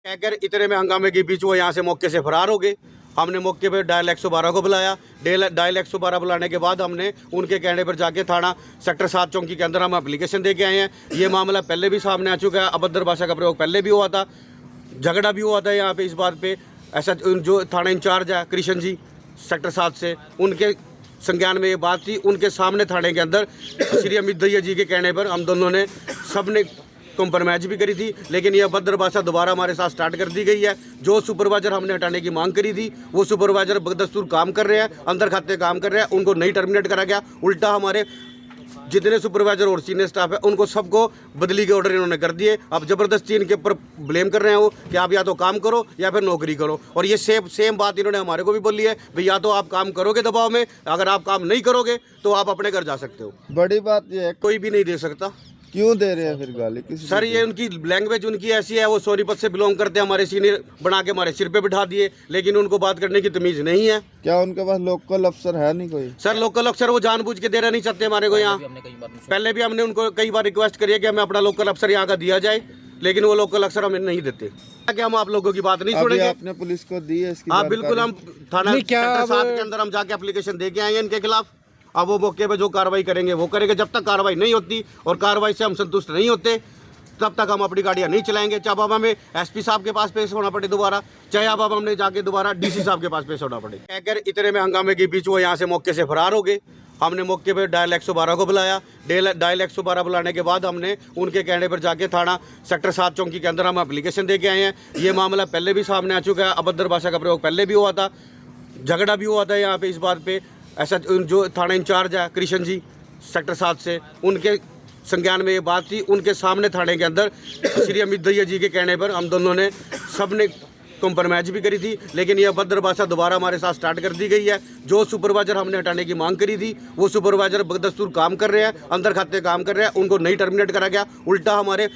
कहकर इतने में हंगामे के बीच वो यहाँ से मौके से फरार हो गए। हमने मौके पर डायल 112 को बुलाया। डायल 112 बुलाने के बाद हमने उनके कहने पर जाके थाना सेक्टर 7 चौकी के अंदर हम एप्लीकेशन दे के आए हैं। ये मामला पहले भी सामने आ चुका है, अभद्र भाषा का प्रयोग पहले भी हुआ था, झगड़ा भी हुआ था यहाँ पे इस बात पे। ऐसा जो थाना इंचार्ज है कृष्ण जी सेक्टर 7 से, उनके संज्ञान में ये बात थी। उनके सामने थाने के अंदर श्री अमित दहिया जी के कहने पर हम दोनों ने सबने कॉम्प्रोमाइज भी करी थी, लेकिन यह अभद्र भाषा दोबारा हमारे साथ स्टार्ट कर दी गई है। जो सुपरवाइजर हमने हटाने की मांग करी थी वो सुपरवाइजर बदस्तूर काम कर रहे हैं, अंदर खाते काम कर रहे हैं, उनको नहीं टर्मिनेट करा गया। उल्टा हमारे जितने सुपरवाइजर और सीनियर स्टाफ है उनको सबको बदली के ऑर्डर इन्होंने कर दिए। अब जबरदस्ती इनके ऊपर ब्लेम कर रहे हैं वो कि आप या तो काम करो या फिर नौकरी करो। और ये सेम बात इन्होंने हमारे को भी बोली है, भाई या तो आप काम करोगे दबाव में, अगर आप काम नहीं करोगे तो आप अपने घर जा सकते हो। बड़ी बात ये है, कोई भी नहीं दे सकता। क्यों दे रहे हैं फिर गाली? किसी सर ये उनकी लैंग्वेज उनकी ऐसी है, वो सोनीपत से बिलोंग करते हैं, हमारे सीनियर बना के हमारे सिर पे बिठा दिए, लेकिन उनको बात करने की तमीज नहीं है। क्या उनके पास लोकल अफसर है नहीं कोई? सर लोकल अफसर वो जानबूझ के देना नहीं चाहते हमारे को यहाँ। पहले भी हमने उनको कई बार रिक्वेस्ट करी है कि हमें अपना लोकल अफसर यहाँ का दिया जाए, लेकिन वो लोकल अफसर हमें नहीं देते। क्या हम आप लोगों की बात नहीं सुनेंगे? आपने पुलिस को दी है इसकी? हाँ बिल्कुल, हम थाना सेक्टर 7 के अंदर हम जाके एप्लीकेशन दे के आए हैं इनके खिलाफ। अब वो मौके पे जो कार्रवाई करेंगे वो करेंगे। जब तक कार्रवाई नहीं होती और कार्रवाई से हम संतुष्ट नहीं होते तब तक हम अपनी गाड़ियां नहीं चलाएंगे। चाहे अब हमें एसपी साहब के पास पेश होना पड़े दोबारा, चाहे अब हमने जाके दोबारा डीसी साहब के पास पेश होना पड़े। कहकर इतने में हंगामे के बीच वो यहाँ से मौके से फरार हो गए। हमने मौके पर डायल 112 को बुलाया। डायल 112 बुलाने के बाद हमने उनके कहने पर जाके थाना सेक्टर 7 चौकी के अंदर हम एप्लीकेशन दे के आए हैं। ये मामला पहले भी सामने आ चुका है, अभद्र भाषा का प्रयोग पहले भी हुआ था, झगड़ा भी हुआ था यहाँ पे इस बात पे। ऐसा जो थाना इंचार्ज है कृष्ण जी सेक्टर 7 से, उनके संज्ञान में ये बात थी। उनके सामने थाने के अंदर श्री अमित दहिया जी के कहने पर हम दोनों ने सबने कॉम्प्रोमाइज भी करी थी, लेकिन यह अभद्र भाषा दोबारा हमारे साथ स्टार्ट कर दी गई है। जो सुपरवाइजर हमने हटाने की मांग करी थी वो सुपरवाइजर बदस्तूर काम कर रहे हैं, अंदर खाते काम कर रहे हैं, उनको नहीं टर्मिनेट करा गया। उल्टा हमारे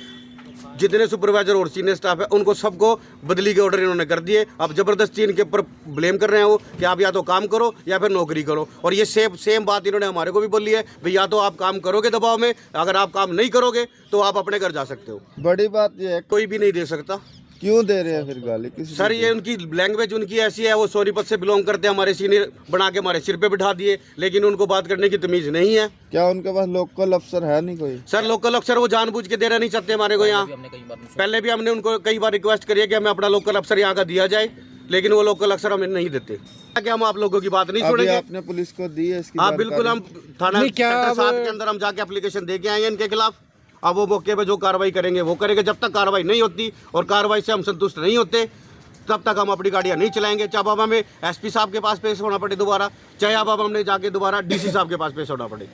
जितने सुपरवाइजर और सीनियर स्टाफ है उनको सबको बदली के ऑर्डर इन्होंने कर दिए। अब जबरदस्ती इनके ऊपर ब्लेम कर रहे हैं वो कि आप या तो काम करो या फिर नौकरी करो। और ये सेम बात इन्होंने हमारे को भी बोली है, भाई या तो आप काम करोगे दबाव में, अगर आप काम नहीं करोगे तो आप अपने घर जा सकते हो। बड़ी बात ये है, कोई भी नहीं दे सकता। क्यों दे रहे हैं फिर गाली? किसी सर ये उनकी लैंग्वेज उनकी ऐसी है, वो सोनीपत से बिलोंग करते हैं, हमारे सीनियर बना के हमारे सिर पे बिठा दिए, लेकिन उनको बात करने की तमीज नहीं है। क्या उनके पास लोकल अफसर है नहीं कोई? सर लोकल अफसर वो जानबूझ के देना नहीं चाहते हमारे को यहाँ। पहले भी हमने उनको कई बार रिक्वेस्ट करी है कि हमें अपना लोकल अफसर यहाँ का दिया जाए, लेकिन वो लोकल अफसर हमें नहीं देते। क्या हम आप लोगों की बात नहीं सुनेंगे? आपने पुलिस को दी है इसकी? हाँ बिल्कुल, हम थाना सेक्टर 7 के अंदर हम जाके एप्लीकेशन दे के आए हैं इनके खिलाफ। अब वो मौके पे जो कार्रवाई करेंगे वो करेंगे। जब तक कार्रवाई नहीं होती और कार्रवाई से हम संतुष्ट नहीं होते तब तक हम अपनी गाड़ियां नहीं चलाएंगे। चाहे अब हमें एसपी साहब के पास पेश होना पड़े दोबारा, चाहे अब हमने जाके दोबारा डीसी साहब के पास पेश होना पड़े।